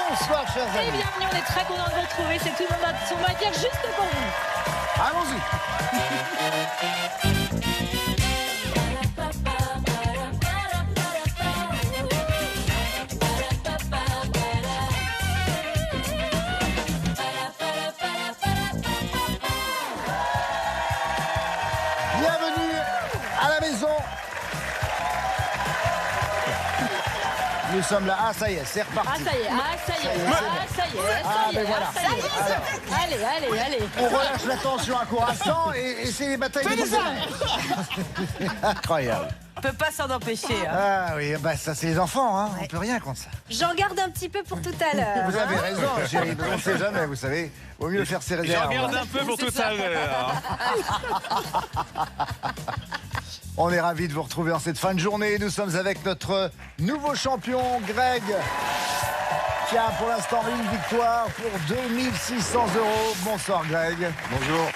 Bonsoir, chers Et amis. bienvenue, on est très content de vous retrouver. C'est tout le monde a son mot à dire juste pour vous. Allons-y. Bienvenue à la maison. Nous sommes là. Ah, ça y est, c'est Ah, reparti. ça y est, ah, ça y est, ah, ça y est, Ah, ben voilà. ça y est. Allez, allez. On relâche la tension un court instant et c'est les batailles des Incroyable. On peut pas s'en empêcher. Hein. Ah oui, bah ça c'est les enfants, hein. On peut rien contre ça. J'en garde un petit peu pour tout à l'heure. Vous avez raison, chérie, on ne sait jamais, vous savez. Vaut mieux faire ses J'en réserves. garde un peu pour tout à l'heure. On est ravis de vous retrouver en cette fin de journée. Nous sommes avec notre nouveau champion, Greg, qui a pour l'instant une victoire pour 2600 €. Bonsoir, Greg. Bonjour.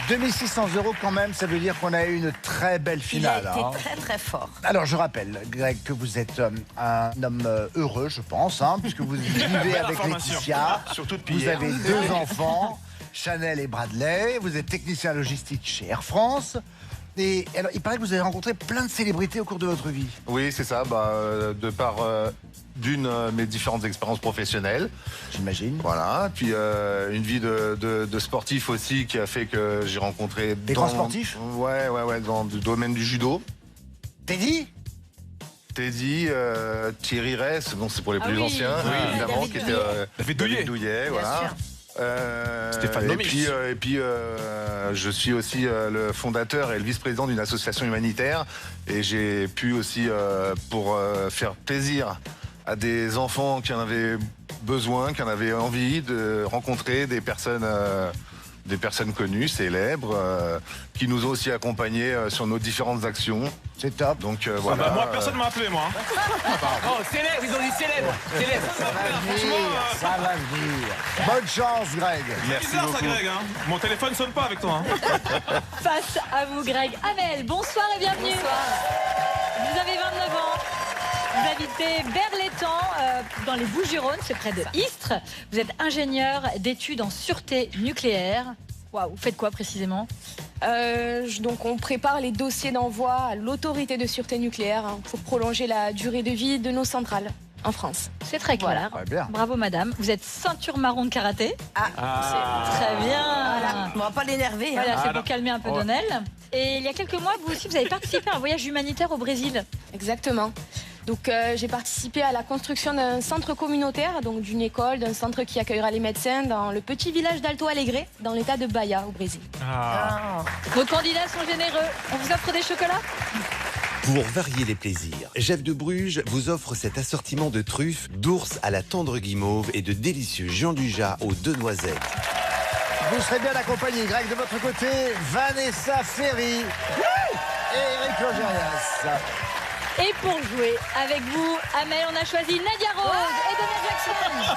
2600 € quand même, ça veut dire qu'on a eu une très belle Il a finale. été hein. très très fort. Alors, je rappelle, Greg, que vous êtes un homme heureux, je pense, hein, puisque vous vivez avec information. Laetitia. Surtout depuis Vous hier. avez 2 enfants, Chanel et Bradley. Vous êtes technicien logistique chez Air France. Et alors, il paraît que vous avez rencontré plein de célébrités au cours de votre vie. Oui, c'est ça, de par mes différentes expériences professionnelles. J'imagine. Voilà, puis une vie de sportif aussi qui a fait que j'ai rencontré... Des grands sportifs ? Ouais, dans le domaine du judo. Teddy ? Teddy, Thierry Ress, bon, c'est pour les Ah plus oui. anciens, Oui. évidemment, David qui Douillet. était David Douillet. Douillet, voilà. sûr. Stéphane et Lomis. puis, je suis aussi le fondateur et le vice-président d'une association humanitaire et j'ai pu aussi, pour faire plaisir à des enfants qui en avaient besoin, qui en avaient envie de rencontrer des personnes connues, célèbres, qui nous ont aussi accompagnés sur nos différentes actions. C'est top. Donc Ah voilà. bah, moi, personne ne m'a appelé, moi. Oh, célèbre, ils ont dit célèbre. Célèbre. Ça va venir, ça va venir. Bonne chance, Greg. Merci Bizarre ça, beaucoup. Greg. Hein. Mon téléphone sonne pas avec toi. Hein. Face à vous, Greg. Amel, bonsoir et bienvenue. Vous avez 29 ans. Vous habitez Berlétan, dans les Bouches-du-Rhône, c'est près de Istres. Vous êtes ingénieur d'études en sûreté nucléaire. Waouh, vous faites quoi précisément ? Donc on prépare les dossiers d'envoi à l'autorité de sûreté nucléaire pour prolonger la durée de vie de nos centrales en France. C'est très clair. Très bien. Bravo madame. Vous êtes ceinture marron de karaté. Très bien. On va pas l'énerver. Hein. Voilà, c'est Ah, pour calmer un peu Donnel. Et il y a quelques mois, vous aussi, vous avez participé à un voyage humanitaire au Brésil. Exactement. Donc j'ai participé à la construction d'un centre communautaire, donc d'une école, d'un centre qui accueillera les médecins dans le petit village d'Alto Alegre, dans l'état de Bahia, au Brésil. Vos candidats sont généreux. On vous offre des chocolats ? Pour varier les plaisirs, Jeff de Bruges vous offre cet assortiment de truffes, d'ours à la tendre guimauve et de délicieux Jean Dujat aux 2 noisettes. Vous serez bien accompagné, Greg, de votre côté, Vanessa Ferry et Eric Logérias. Et pour jouer avec vous, Amel, on a choisi Nadia Rose et Donnel Jackson.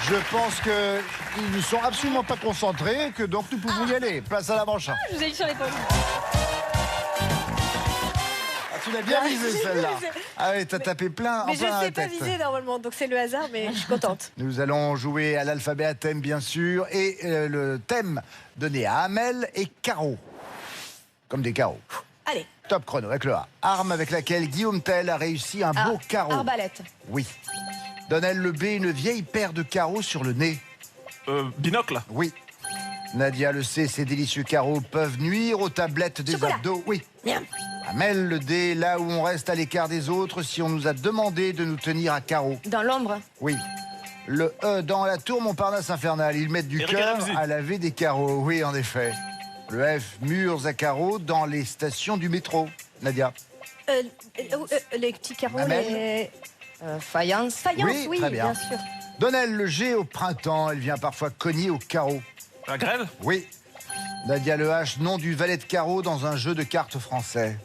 Je pense qu'ils ne sont absolument pas concentrés, que donc nous pouvons y aller. Place à la manche. Ah, Je vous ai eu sur l'épaule. tu l'as bien visé celle-là. Ah oui, t'as tapé plein, Mais enfin je à sais la pas tête. viser normalement, donc c'est le hasard, mais je suis contente. Nous allons jouer à l'alphabet à thème, bien sûr, et le thème donné à Amel est carreau. Comme des carreaux. Allez, Top chrono avec le A. Arme avec laquelle Guillaume Tell a réussi un beau carreau. Arbalète. Oui. Donnel le B, une vieille paire de carreaux sur le nez. Binocle. Oui. Nadia le C, ces délicieux carreaux peuvent nuire aux tablettes des Chocolat. abdos. Oui. Miam. Amel le D, là où on reste à l'écart des autres si on nous a demandé de nous tenir à carreau. Dans l'ombre. Oui. Le E, dans la tour Montparnasse infernale, ils mettent du Eric cœur Ramsey. à laver des carreaux. Oui, en effet. Le F, murs à carreaux dans les stations du métro. Nadia. les petits carreaux, Amel. les Faïence. faïences, Oui, oui, très bien. sûr. Donnel le G, au printemps, elle vient parfois cogner au carreau. La grève. Oui. Nadia le H, nom du valet de carreau dans un jeu de cartes français.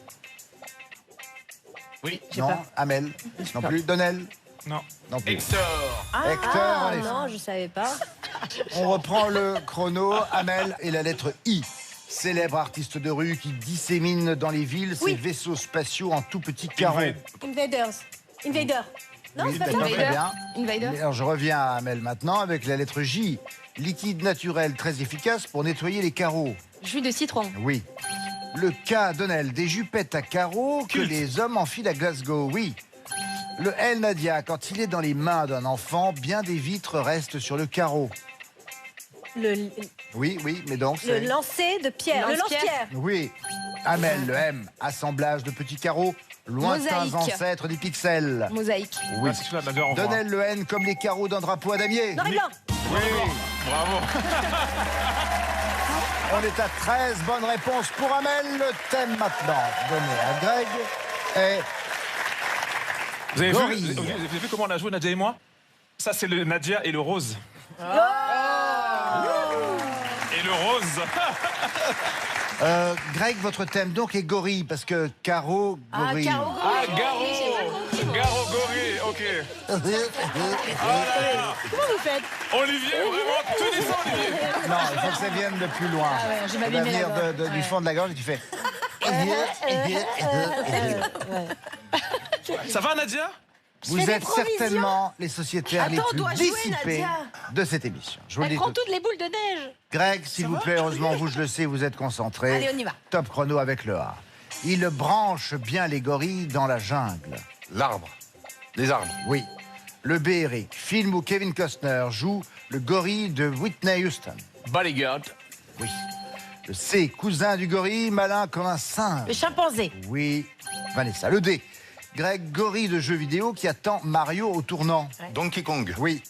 Oui. J'ai Non, pas. Amel. Non plus. Donnel. Non. Non plus. Hector. Hector, Ah allez. non, je savais pas. On reprend le chrono. Amel et la lettre I. Célèbre artiste de rue qui dissémine dans les villes ses Oui. vaisseaux spatiaux en tout petits carreaux. Invaders. Invader. Non, Oui, c'est pas d'accord, ça. très bien. Invader. Alors je reviens à Amel maintenant avec la lettre J. Liquide naturel très efficace pour nettoyer les carreaux. Jus de citron. Oui. Le K, Donnel, des jupettes à carreaux que Culte. les hommes enfilent à Glasgow. Oui. Le L, Nadia, quand il est dans les mains d'un enfant, bien des vitres restent sur le carreau. Le Oui, mais donc c'est... lancer de pierre. Le Lance-pierre. lance-pierre. Oui. Amel, le M, assemblage de petits carreaux, lointains Mosaïque. ancêtres des pixels. Mosaïque. Oui. Ah, c'est celui-là, Nadia, au revoir. Donnel, le N, comme les carreaux d'un drapeau à damier. Noir et blanc. Oui. Bravo. On est à 13 bonnes réponses pour Amel. Le thème maintenant donné à Greg est... Vous avez, Gorille. vu, vous avez vu comment on a joué, Nadia et moi? Ça, c'est le Nadia et le rose. Et le rose. Greg, votre thème donc est gorille, parce que carreau, gorille. Caro. Ah, Garo. Garo gorille, ok. Comment vous faites? Olivier, vraiment, tenez ça, Olivier. Non, il faut que ça vienne de plus loin. Ah ouais, je Ça m'avais va mis venir là-bas. du fond de la gorge et tu fais... Ça va, Nadia? Vous êtes certainement les sociétaires les Attends, on plus doit jouer, dissipés Nadia. de cette émission. Je vous le Elle dis prend tout. toutes les boules de neige. Greg, s'il vous plaît, heureusement, vous, je le sais, vous êtes concentrés. Allez, on y va. Top chrono avec le A. Il branche bien les gorilles dans la jungle. L'arbre. Les arbres. Oui. Le B, Eric, film où Kevin Costner joue le gorille de Whitney Houston. Bodyguard. Oui. Le C, cousin du gorille, malin comme un singe. Le chimpanzé. Oui. Vanessa. Le D, Greg, gorille de jeux vidéo qui attend Mario au tournant. Donkey Kong. Oui.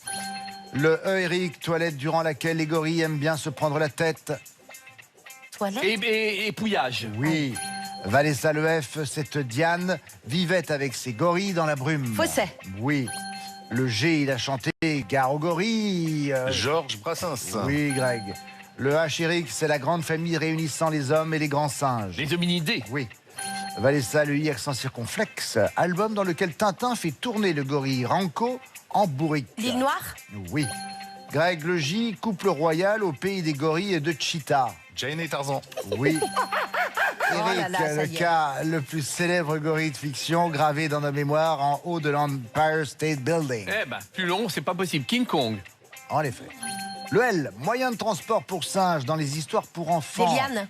Le E, Eric, toilette durant laquelle les gorilles aiment bien se prendre la tête. Toilette. Et pouillage. Oui. Vanessa, le F, cette Diane vivait avec ses gorilles dans la brume. Fosset. Oui. Le G, il a chanté Gare aux gorilles. Georges Brassens. Oui, Greg. Le H, Eric, c'est la grande famille réunissant les hommes et les grands singes. Les hominidés. Oui. Vanessa, le I, accent circonflexe, album dans lequel Tintin fait tourner le gorille Ranco en bourrique. L'île Noire. Oui. Greg, le J, couple royal au pays des gorilles et de cheetahs. Jane et Tarzan. Oui. là Eric, là, ça le y est. cas le plus célèbre gorille de fiction gravé dans nos mémoires en haut de l'Empire State Building. Eh ben, plus long, c'est pas possible. King Kong. En effet. Le L, moyen de transport pour singes dans les histoires pour enfants. Des lianes.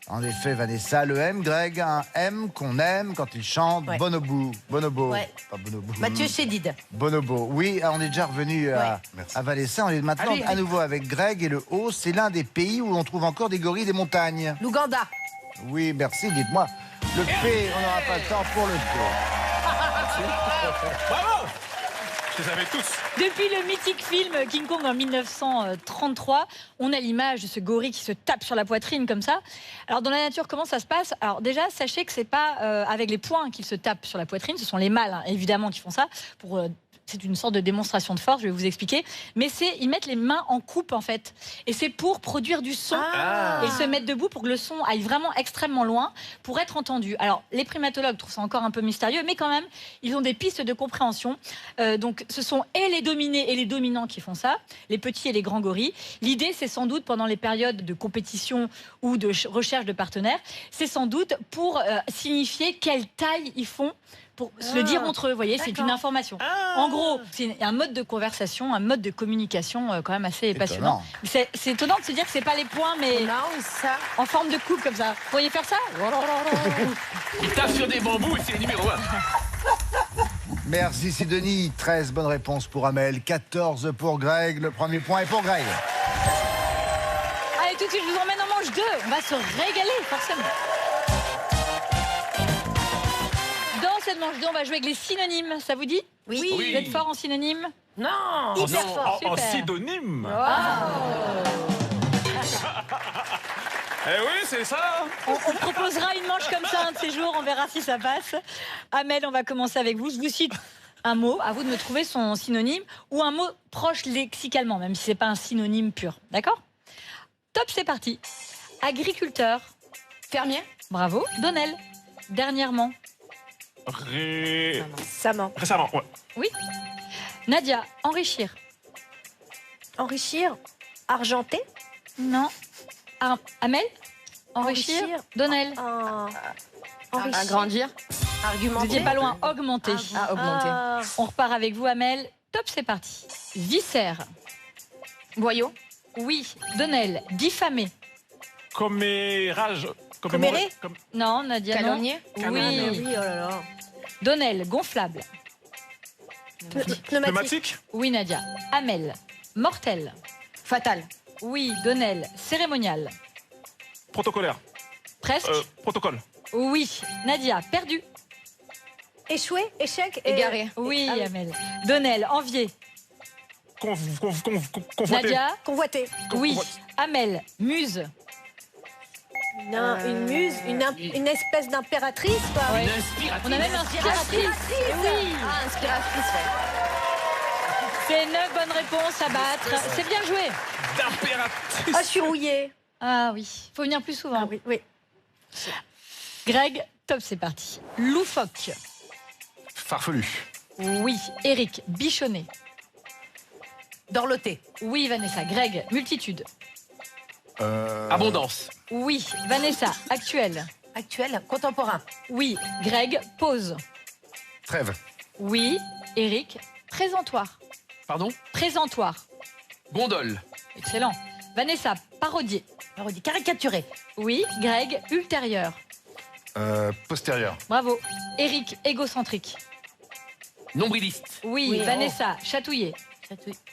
En effet, Vanessa, le M, Greg, un M qu'on aime quand il chante Ouais. Bonobo. Bonobo. Ouais. Pas Bonobo. Mathieu Chédid. Bonobo. Oui, on est déjà revenu à Vanessa. On est maintenant Allez, à nouveau avec Greg. Et le O, c'est l'un des pays où on trouve encore des gorilles des montagnes. L'Ouganda. Oui, merci, dites-moi. Le P, on n'aura pas le temps pour le P. Bravo. Je les avais tous. Depuis le mythique film King Kong en 1933, on a l'image de ce gorille qui se tape sur la poitrine comme ça. Alors dans la nature, comment ça se passe? Alors déjà, sachez que c'est pas avec les poings qu'il se tape sur la poitrine, ce sont les mâles hein, évidemment qui font ça pour c'est une sorte de démonstration de force, je vais vous expliquer. Mais ils mettent les mains en coupe, en fait. Et c'est pour produire du son. Et se mettre debout pour que le son aille vraiment extrêmement loin, pour être entendu. Alors, les primatologues trouvent ça encore un peu mystérieux, mais quand même, ils ont des pistes de compréhension. Donc, ce sont et les dominés et les dominants qui font ça, les petits et les grands gorilles. L'idée, c'est sans doute, pendant les périodes de compétition ou de recherche de partenaires, c'est sans doute pour signifier quelle taille ils font, pour se le dire entre eux, vous voyez, c'est une information. En gros, c'est un mode de conversation, un mode de communication quand même assez passionnant. C'est étonnant de se dire que c'est pas les points, mais ça. en forme de coupe comme ça. Vous pourriez faire ça? Il tape sur des bambous et c'est numéro 1. Merci Sidonie, 13 bonnes réponses pour Amel, 14 pour Greg, le premier point est pour Greg. Allez, tout de suite, je vous emmène en manche 2. On va se régaler, forcément. Dans cette manche 2, on va jouer avec les synonymes. Ça vous dit? Oui. Vous êtes fort en synonymes? Non. Hyper fort, En super. synonyme. Eh oui, c'est ça. On proposera une manche comme ça un de ces jours, on verra si ça passe. Amel, on va commencer avec vous. Je vous cite un mot, à vous de me trouver son synonyme, ou un mot proche lexicalement, même si ce n'est pas un synonyme pur. D'accord? Top, c'est parti. Agriculteur. Fermier. Bravo. Donnel. Dernièrement. Récemment. Récemment, ouais. Oui. Nadia. Enrichir. Enrichir. Argenté. Non. Amel. Enrichir. Donnel. Enrichir. Agrandir. Vous Argumenté. n'étiez pas loin, augmenter. Ah, augmenté. On repart avec vous, Amel. Top, c'est parti. Viscère. Boyau. Oui. Donnel. Diffamé. Commérage. Comméré Non, Nadia, non. Calomnier. Oui. Oui, oh là là. Donnel. Gonflable. Pneumatique. Pneumatique. Oui, Nadia. Amel. Mortel. Fatal. Oui. Donnel. Cérémonial. Protocolaire. Presque. Protocole. Oui. Nadia. Perdu. Échoué, échec. et- Égaré. Oui, Ah oui. Amel. Donnel. Envié. Convoité. Nadia. Convoité. Oui. Amel. Muse. Une muse, une espèce d'impératrice, quoi. Ouais. Une inspiratrice. On a même inspiratrice. Oui. Ah, inspiratrice, ouais. C'est 9 bonnes réponses à battre. C'est bien joué. D'impératrice. Ah, je suis rouillée. Ah oui. Faut venir plus souvent. Ah oui, oui. Greg, top, c'est parti. Loufoque. Farfelu. Oui. Eric. Bichonnet. Dorloté. Oui, Vanessa. Greg. Multitude. Abondance. Oui. Vanessa. Actuel. Actuel. Contemporain. Oui. Greg. Pause. Trêve. Oui. Eric. Présentoir. Pardon. Présentoir. Gondole. Excellent. Vanessa. Parodier. Parodie. Caricaturé. Oui. Greg. Ultérieur. Postérieur. Bravo. Eric. Égocentrique. Nombriliste. Oui. Oui, Vanessa. Chatouiller.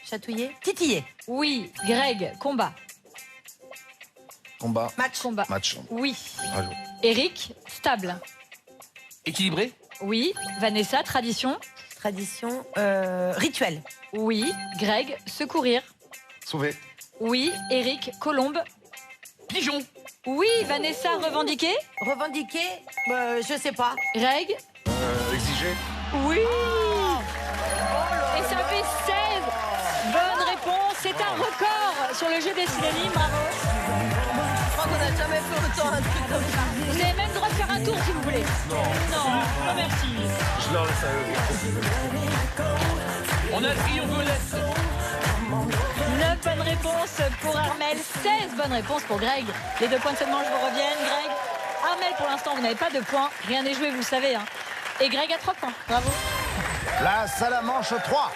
Chatouillé. Titillé. Oui. Greg. Combat. Combat. Combat. Match. Oui. Bravo. Eric. Stable. Équilibré. Oui. Vanessa. Tradition. Tradition. Rituel. Oui. Greg. Secourir. Sauvé. Oui. Eric. Colombe. Pigeon. Oui. Vanessa. Revendiquer. Revendiqué. Je sais pas. Greg. Exigé. Oui. Et ça fait 16 bonnes réponses. C'est un record sur le jeu des synonymes. Bravo. Je crois qu'on n'a jamais fait autant un truc comme ça. Vous avez même le droit de faire un tour si vous voulez. Non. Non, merci. Je leur laisse à eux. On a le triongolette. 9 bonnes réponses pour Armel, 16 bonnes réponses pour Greg. Les 2 points de cette manche vous reviennent. Greg, Armel, pour l'instant, vous n'avez pas de points. Rien n'est joué, vous le savez. Hein. Et Greg a 3 points. Bravo. Place à la manche 3.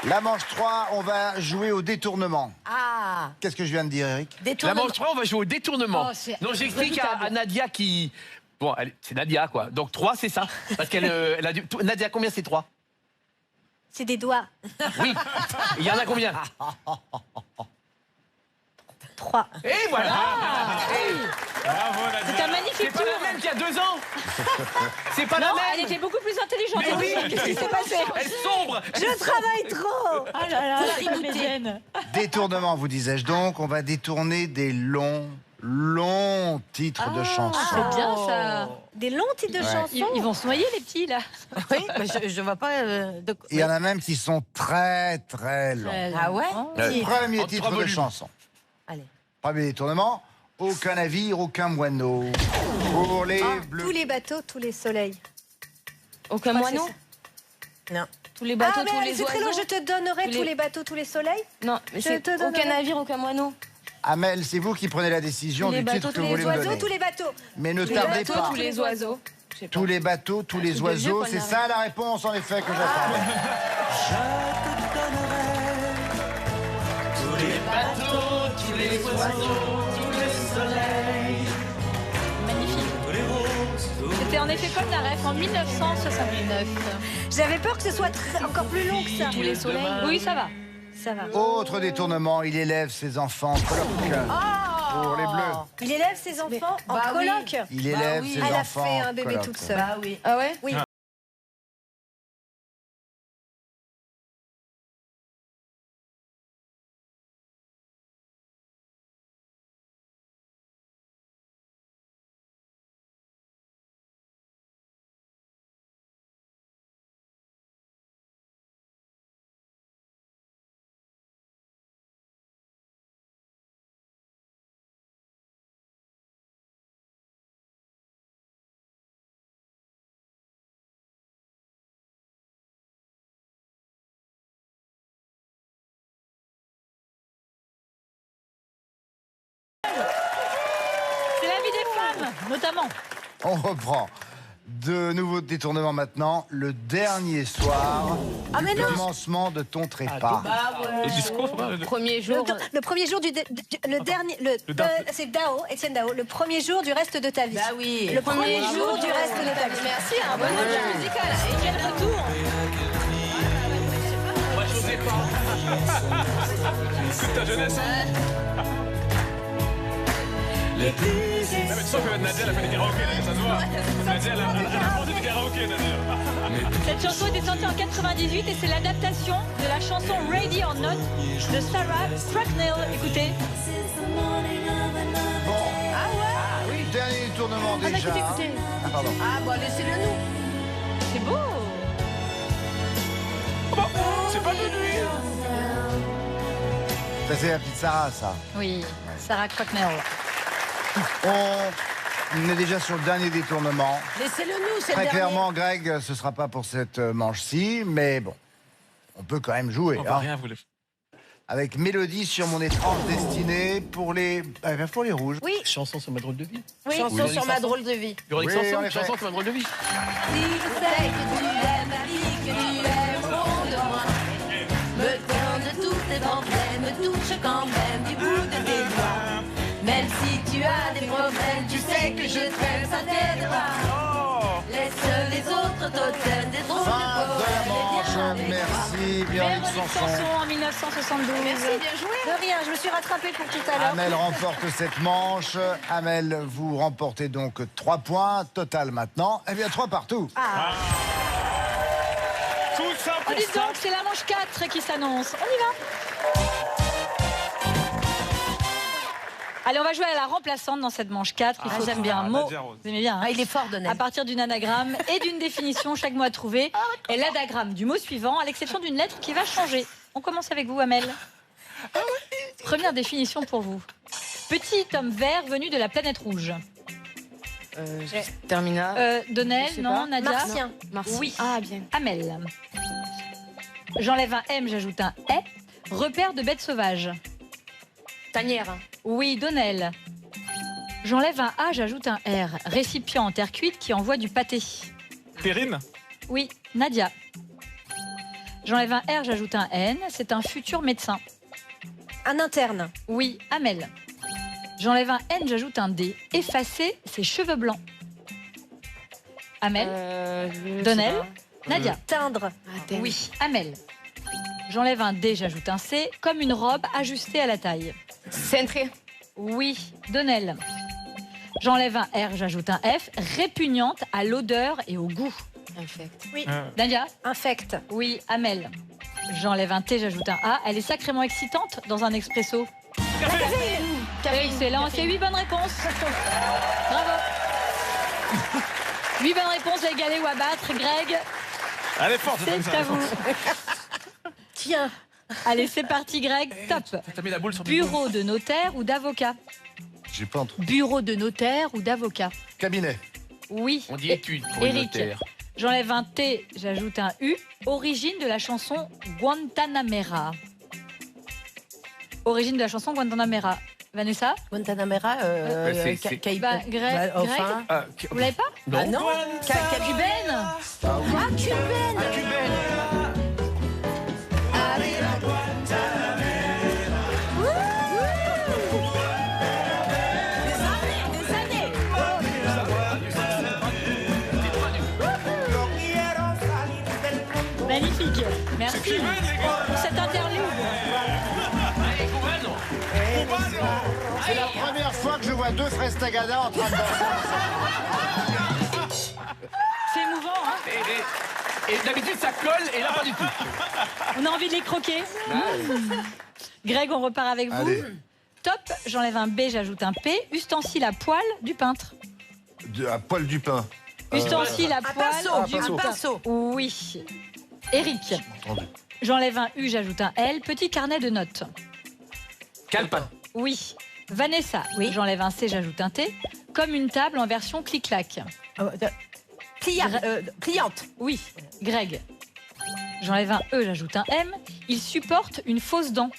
La manche 3, on va jouer au détournement. Ah. Qu'est-ce que je viens de dire, Eric? La Détournement. manche 3, on va jouer au détournement. Oh, c'est Donc j'explique à Nadia qui... Bon, c'est Nadia, quoi. Donc 3, c'est ça. Parce qu'elle elle a dû... Nadia, combien c'est 3? C'est des doigts. Oui. Il y en a combien? 3. Et voilà. Bravo, C'est Nadia. un magnifique C'est pas tour. la même qu'il y a 2 ans. C'est pas la Non, même. elle était beaucoup plus intelligente. Mais oui. Qu'est-ce qui s'est passé? Elle sombre. Je travaille trop. Ah là là, ça me gêne. Détournement, vous disais-je donc. On va détourner des longs titres de chansons. C'est bien ça. Des longs titres de Ouais. chansons. Ils vont se noyer, les petits, là. Oui, mais je vois pas de Il y en a même qui sont très longs. Ah ouais. Premier En titre trois de volumes. chanson. Allez. Premier détournement. Aucun navire, aucun moineau. Pour les bleus. Tous les bateaux, tous les soleils. Aucun Ouais, moineau. c'est Non. Tous les bateaux, Ah, tous mais les c'est très long. oiseaux. Je te donnerai Tous tous les- les bateaux, tous les soleils. Non, mais Je c'est te donnerai. aucun navire, aucun moineau. Amel, c'est vous qui prenez la décision Tous les du titre bateaux, que tous vous les voulez me Oiseaux, donner. tous les bateaux. Mais ne Tous les tardez bateaux, pas. tous les oiseaux. Je sais pas. Tous les bateaux, tous les truc de vieux oiseaux, qu'on c'est arrête. ça la réponse en effet que j'attendais. Magnifique. C'était en effet Paul Naref en 1969. J'avais peur que ce soit encore plus long que ça. Tous les soleils. Oui, ça va. Ça va. Autre détournement, il élève ses enfants en colloque. Pour les bleus. Il élève ses enfants en Bah oui. colloque. Il élève oui. ses Elle a enfants fait en un bébé colloque. toute seule. Bah oui. Ah ouais? Oui. notamment. On reprend. De nouveaux détournements maintenant. Le dernier soir du commencement de ton trépas. Le discours, Premier jour. Le premier jour le dernier. C'est Dao, Étienne Dao. Le premier jour du reste de ta vie. Bah oui. Le premier jour du reste de ta vie. Merci, un bon ambiance musicale. Et quel retour. Moi, je sais pas. Écoute ta jeunesse. Mais tu sens que Nadia, elle a fait des karaokés, ça se voit. Nadia, elle a chanté des karaokés, Nadia. Cette chanson était sortie en 98 et c'est l'adaptation de la chanson Ready or Not de Sarah Cracknell. Écoutez. Bon. Ah oui. Dernier détournement déjà. Écoutez. Ah, pardon. Ah, bon, laissez-le nous. C'est beau. C'est pas de lui. Ça, c'est la petite Sarah, ça. Oui, Sarah Cracknell. On est déjà sur le dernier détournement. Laissez-le nous, c'est le Très dernier. clairement, Greg, ce ne sera pas pour cette manche-ci, mais bon, on peut quand même jouer. On va hein. rien vous le... Avec Mélodie sur mon étrange destinée pour les rouges. Oui. Chanson sur ma drôle de vie. Oui. Chanson sur ma drôle de vie. Véronique Oui, Sanson, en effet. chanson sur ma drôle de vie. Si je sais que tu aimes la vie, que tu aimes au fond de moi, me teint de tous tes problèmes, me touche quand même du bout de tes doigts. Même si tu as des problèmes, tu sais que je t'aime, ça t'aidera. Laisse les autres t'automnes, des drôles Fin de de la manche, poèmes. merci Véronique Véronique Sanson. Sanson en 1972. Merci, bien joué. De rien, je me suis rattrapée pour tout à l'heure. Amel remporte cette manche. Amel, vous remportez donc 3 points. Total maintenant, eh bien 3 partout. Tout ça Oh, pour dites ça. donc, c'est la manche 4 qui s'annonce. On y va. Allez, on va jouer à la remplaçante dans cette manche 4. Il faut j'aime trouver bien. un mot. Nadia Rose. Vous aimez bien, hein Ah, il est fort, Donnel. À partir d'une anagramme et d'une définition, chaque mot à trouver. Et l'anagramme du mot suivant, à l'exception d'une lettre qui va changer. On commence avec vous, Amel. Première définition pour vous. Petit homme vert venu de la planète rouge. Terminal. Donnel, Je sais non, pas. Nadia. Martien. Martien. Oui. Ah, bien. Amel. J'enlève un M, j'ajoute un E. Repère de bêtes sauvages. Tanière. Oui, Donnel. J'enlève un A, j'ajoute un R. Récipient en terre cuite qui envoie du pâté. Terrine. Oui, Nadia. J'enlève un R, j'ajoute un N. C'est un futur médecin. Un interne. Oui, Amel. J'enlève un N, j'ajoute un D. Effacer ses cheveux blancs. Amel. Donnel. Nadia. Teindre. Oui, Amel. J'enlève un D, j'ajoute un C. Comme une robe ajustée à la taille. Cintré. Oui, Donnel. J'enlève un R, j'ajoute un F. Répugnante à l'odeur et au goût. Infect. Nadia. Infect. Oui, Amel. J'enlève un T, j'ajoute un A. Elle est sacrément excitante dans un expresso. Excellent, c'est 8 bonnes réponses. Bravo. 8 bonnes réponses à égaler ou à battre. Greg, Elle est forte, cette c'est à vous. Tiens. Allez, c'est parti, Greg. Top. T'as mis la boule sur le Bureau de notaire ou d'avocat. J'ai pas un truc. Bureau de notaire ou d'avocat. Cabinet. Oui. On dit étude pour une Eric. notaire. J'enlève un T, j'ajoute un U. Origine de la chanson Guantanamera. Origine de la chanson Guantanamera. Vanessa. Guantanamera, c'est- Bah, Greg, enfin. vous l'avez pas? Non. Ah non. Cubaine. Ah, cubaine. Magnifique. Merci pour cette interlude. C'est la première fois que je vois 2 Frestagada en train de danser. C'est émouvant, hein? Et d'habitude, ça colle, et là, pas du tout. On a envie de les croquer. Greg, on repart avec vous. Allez. Top, j'enlève un B, j'ajoute un P. Ustensile à poil du peintre. À poil du pain. Ustensile à Un poil pinceau. du Un peintre. pinceau. Oui. Eric, Entendu. j'enlève un U, j'ajoute un L. Petit carnet de notes. Calepin. Oui. Vanessa, j'enlève un C, j'ajoute un T. Comme une table en version clic-clac. Pliante. Oui. Greg, j'enlève un E, j'ajoute un M. Il supporte une fausse dent.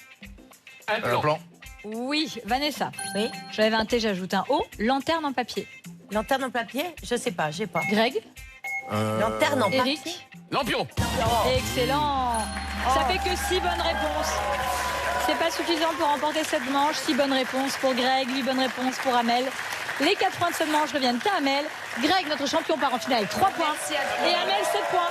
Un Un plan. plan. Oui. Vanessa, Oui. j'enlève un T, j'ajoute un O. Lanterne en papier. Lanterne en papier? Je sais pas, j'ai pas. Greg? Lanterne en papier? Eric? Lampion. Excellent. Ça fait que 6 bonnes réponses. C'est pas suffisant pour remporter cette manche. 6 bonnes réponses pour Greg, 8 bonnes réponses pour Amel. Les 4 points de cette manche reviennent à Amel. Greg, notre champion, part en finale avec 3 points. Et Amel, 7 points.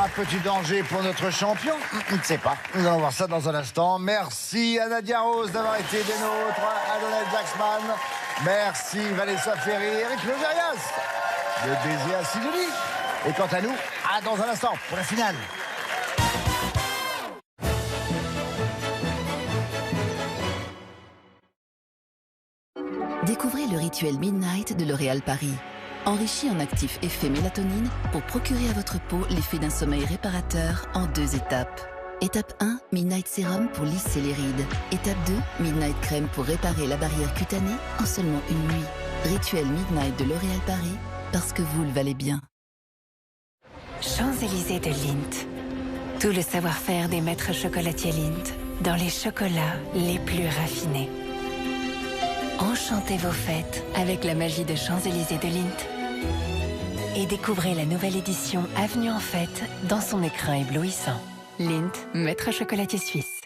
Un petit danger pour notre champion? Je ne sais pas. Nous allons voir ça dans un instant. Merci à Nadia Rose d'avoir été des nôtres, à Donald Jacksman. Merci Vanessa Ferry, Eric Logérias, de baiser à Sidonie. Et quant à nous, à dans un instant pour la finale. Découvrez le rituel Midnight de L'Oréal Paris. Enrichi en actifs effet mélatonine pour procurer à votre peau l'effet d'un sommeil réparateur en 2 étapes. Étape 1, Midnight Sérum pour lisser les rides. Étape 2, Midnight Crème pour réparer la barrière cutanée en seulement une nuit. Rituel Midnight de L'Oréal Paris, parce que vous le valez bien. Champs-Élysées de Lindt. Tout le savoir-faire des maîtres chocolatiers Lindt dans les chocolats les plus raffinés. Enchantez vos fêtes avec la magie de Champs-Élysées de Lindt. Et découvrez la nouvelle édition Avenue en Fête dans son écrin éblouissant. Lindt, maître chocolatier suisse.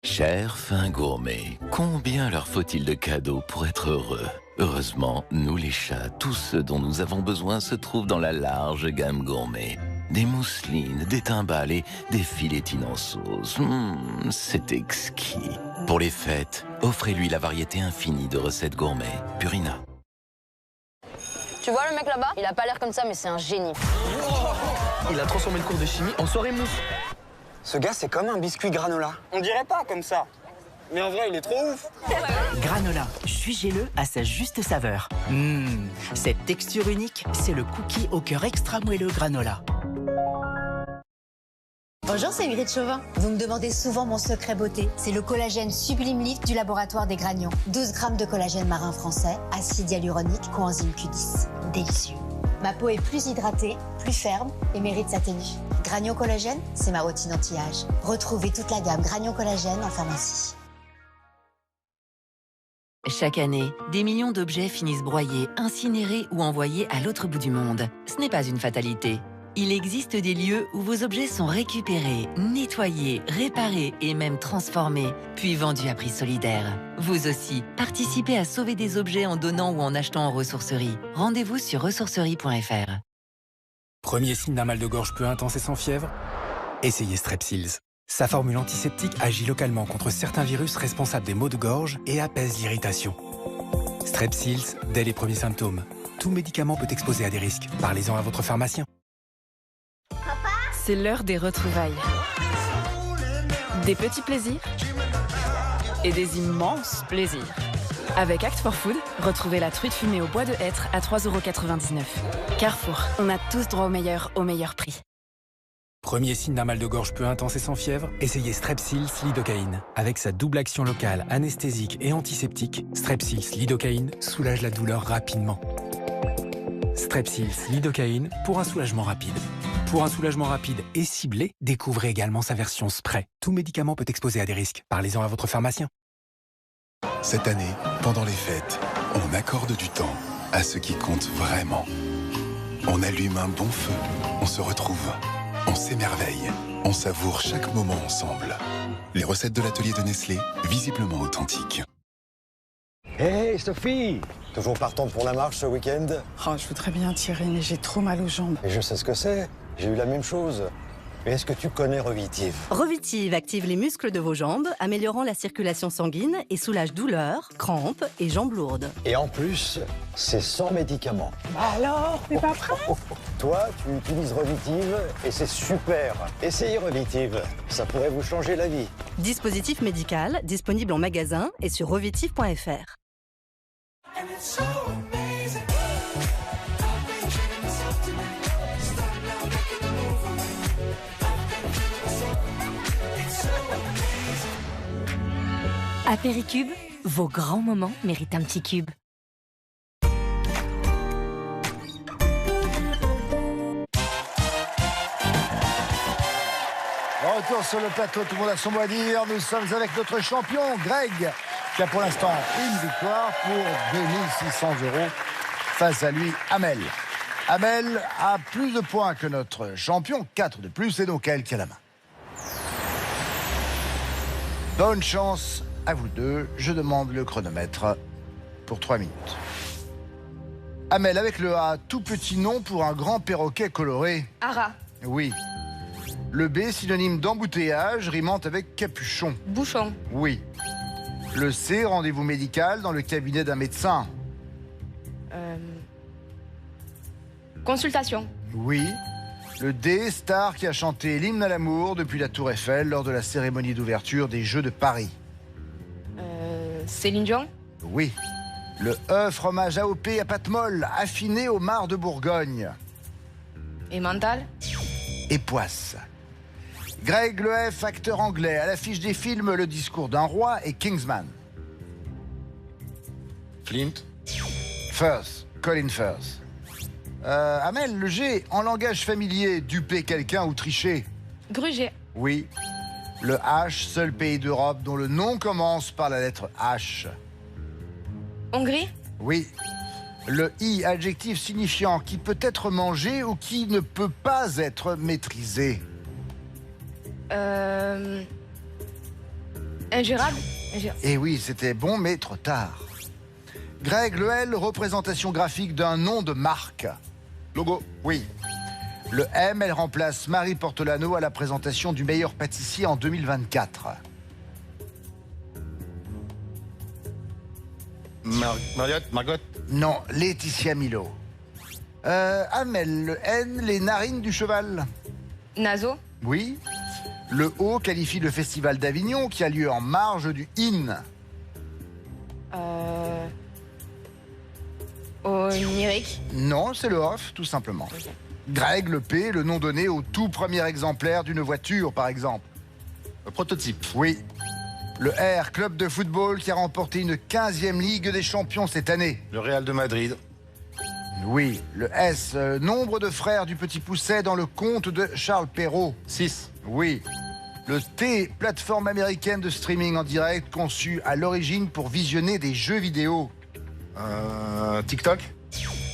Chers fins gourmets, combien leur faut-il de cadeaux pour être heureux? Heureusement, nous les chats, tout ce dont nous avons besoin se trouve dans la large gamme gourmet. Des mousselines, des timbales et des filetines en sauce. C'est exquis. Pour les fêtes, offrez-lui la variété infinie de recettes gourmet. Purina. Tu vois le mec là-bas? Il a pas l'air comme ça, mais c'est un génie. Il a transformé le cours de chimie en soirée mousse. Ce gars, c'est comme un biscuit granola. On dirait pas comme ça. Mais en vrai, il est trop ouf. Granola, jus géleux à sa juste saveur. Cette texture unique, c'est le cookie au cœur extra moelleux granola. Bonjour, c'est Ingrid Chauvin. Vous me demandez souvent mon secret beauté. C'est le collagène Sublime Lift du laboratoire des Granions. 12 grammes de collagène marin français, acide hyaluronique, coenzyme Q10. Délicieux. Ma peau est plus hydratée, plus ferme et mérite sa tenue. Granions Collagène, c'est ma routine anti-âge. Retrouvez toute la gamme Granions Collagène en pharmacie. Chaque année, des millions d'objets finissent broyés, incinérés ou envoyés à l'autre bout du monde. Ce n'est pas une fatalité. Il existe des lieux où vos objets sont récupérés, nettoyés, réparés et même transformés, puis vendus à prix solidaire. Vous aussi, participez à sauver des objets en donnant ou en achetant en ressourcerie. Rendez-vous sur ressourcerie.fr. Premier signe d'un mal de gorge peu intense et sans fièvre? Essayez Strepsils. Sa formule antiseptique agit localement contre certains virus responsables des maux de gorge et apaise l'irritation. Strepsils, dès les premiers symptômes. Tout médicament peut exposer à des risques. Parlez-en à votre pharmacien. C'est l'heure des retrouvailles. Des petits plaisirs et des immenses plaisirs. Avec Act for Food, retrouvez la truite fumée au bois de hêtre à 3,99 €. Carrefour, on a tous droit au meilleur prix. Premier signe d'un mal de gorge peu intense et sans fièvre, essayez Strepsils lidocaïne. Avec sa double action locale, anesthésique et antiseptique, Strepsils lidocaïne soulage la douleur rapidement. Strepsils lidocaïne pour un soulagement rapide. Pour un soulagement rapide et ciblé, découvrez également sa version spray. Tout médicament peut exposer à des risques. Parlez-en à votre pharmacien. Cette année, pendant les fêtes, on accorde du temps à ce qui compte vraiment. On allume un bon feu, on se retrouve, on s'émerveille, on savoure chaque moment ensemble. Les recettes de l'atelier de Nestlé, visiblement authentiques. Hey Sophie, toujours partante pour la marche ce week-end? Oh, je voudrais bien tirer, mais j'ai trop mal aux jambes. Et je sais ce que c'est, j'ai eu la même chose. Mais est-ce que tu connais Revitive? Revitive active les muscles de vos jambes, améliorant la circulation sanguine et soulage douleurs, crampes et jambes lourdes. Et en plus, c'est sans médicaments. Bah alors, t'es pas prêt? Toi, tu utilises Revitive et c'est super. Essayez Revitive, ça pourrait vous changer la vie. Dispositif médical, disponible en magasin et sur revitive.fr. Apéricube, vos grands moments méritent un petit cube. Retour sur le plateau, tout le monde a son mot à dire. Nous sommes avec notre champion, Greg, qui a pour l'instant une victoire pour 2600 € face à lui, Amel. Amel a plus de points que notre champion, 4 de plus, et donc elle qui a la main. Bonne chance à vous deux. Je demande le chronomètre pour 3 minutes. Amel, avec le A, tout petit nom pour un grand perroquet coloré. Ara. Oui. Le B, synonyme d'embouteillage, rimant avec capuchon. Bouchon. Oui. Le C, rendez-vous médical dans le cabinet d'un médecin. Consultation. Oui. Le D, star qui a chanté l'hymne à l'amour depuis la Tour Eiffel lors de la cérémonie d'ouverture des Jeux de Paris. Céline Dion. Oui. Le E, fromage AOP à pâte molle, affiné au mar de Bourgogne. Et mental. Et Poisse. Greg le F, acteur anglais, à l'affiche des films Le discours d'un roi et Kingsman. Flint. Firth, Colin Firth. Amel, le G, en langage familier, duper quelqu'un ou tricher. Gruger. Oui. Le H, seul pays d'Europe dont le nom commence par la lettre H. Hongrie. Oui. Le I, adjectif signifiant qui peut être mangé ou qui ne peut pas être maîtrisé. Ingérable. Eh oui, c'était bon, mais trop tard. Greg, le L, représentation graphique d'un nom de marque. Logo. Oui. Le M, elle remplace Marie Portolano à la présentation du meilleur pâtissier en 2024. Margot. Non, Laetitia Milo. Amel, le N, les narines du cheval. Naso. Oui. Le O qualifie le festival d'Avignon qui a lieu en marge du IN. Onirique. Non, c'est le off, tout simplement. Okay. Greg, le P, le nom donné au tout premier exemplaire d'une voiture, par exemple. Un prototype. Oui. Le R, club de football qui a remporté une 15e Ligue des Champions cette année. Le Real de Madrid. Oui. Le S, nombre de frères du Petit Pousset dans le conte de Charles Perrault. 6. Oui. Le T, plateforme américaine de streaming en direct conçue à l'origine pour visionner des jeux vidéo. TikTok.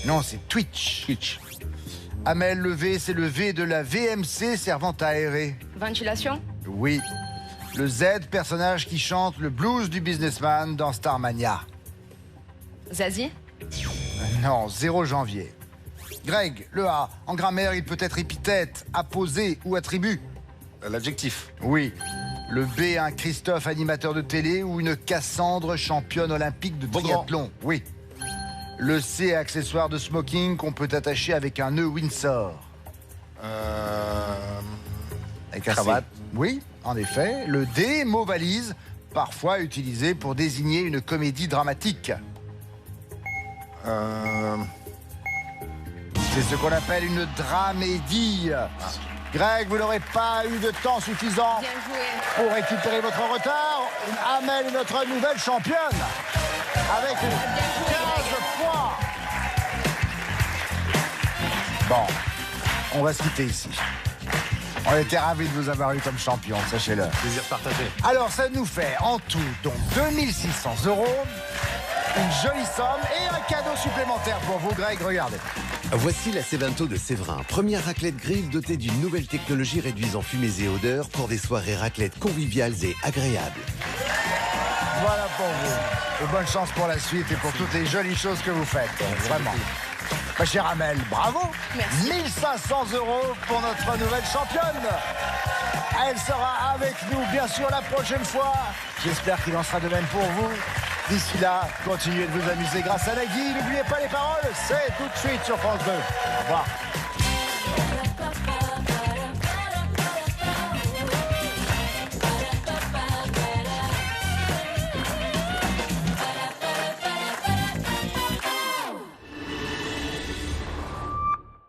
Non, c'est Twitch. Amel, le V, c'est le V de la VMC servant à aérer. Ventilation. Oui. Le Z, personnage qui chante le blues du businessman dans Starmania. Zazie. Non, 0 janvier. Greg, le A, en grammaire, il peut être épithète, apposé ou attribut. L'adjectif. Oui. Le B, un Christophe, animateur de télé, ou une Cassandre, championne olympique de triathlon. Oui. Le C, accessoire de smoking qu'on peut attacher avec un nœud Windsor. Avec un cravate. Oui, en effet. Le D, mot valise, parfois utilisé pour désigner une comédie dramatique. C'est ce qu'on appelle une dramédie. Greg, vous n'aurez pas eu de temps suffisant pour récupérer votre retard. Amel est notre nouvelle championne avec 15 points. Bon, on va se quitter ici. On était ravis de vous avoir eu comme champion, sachez-le. Plaisir partagé. Alors, ça nous fait en tout donc 2600 €, une jolie somme et un cadeau supplémentaire pour vous, Greg. Regardez. Voici la Cevento de Séverin, première raclette grill dotée d'une nouvelle technologie réduisant fumées et odeurs pour des soirées raclette conviviales et agréables. Voilà pour vous. Et bonne chance pour la suite et pour toutes les jolies choses que vous faites. Vraiment. Ma chère Amel, bravo. Merci. 1500 € pour notre nouvelle championne. Elle sera avec nous, bien sûr, la prochaine fois. J'espère qu'il en sera de même pour vous. D'ici là, continuez de vous amuser grâce à Nagui. N'oubliez pas les paroles, c'est tout de suite sur France 2. Au revoir.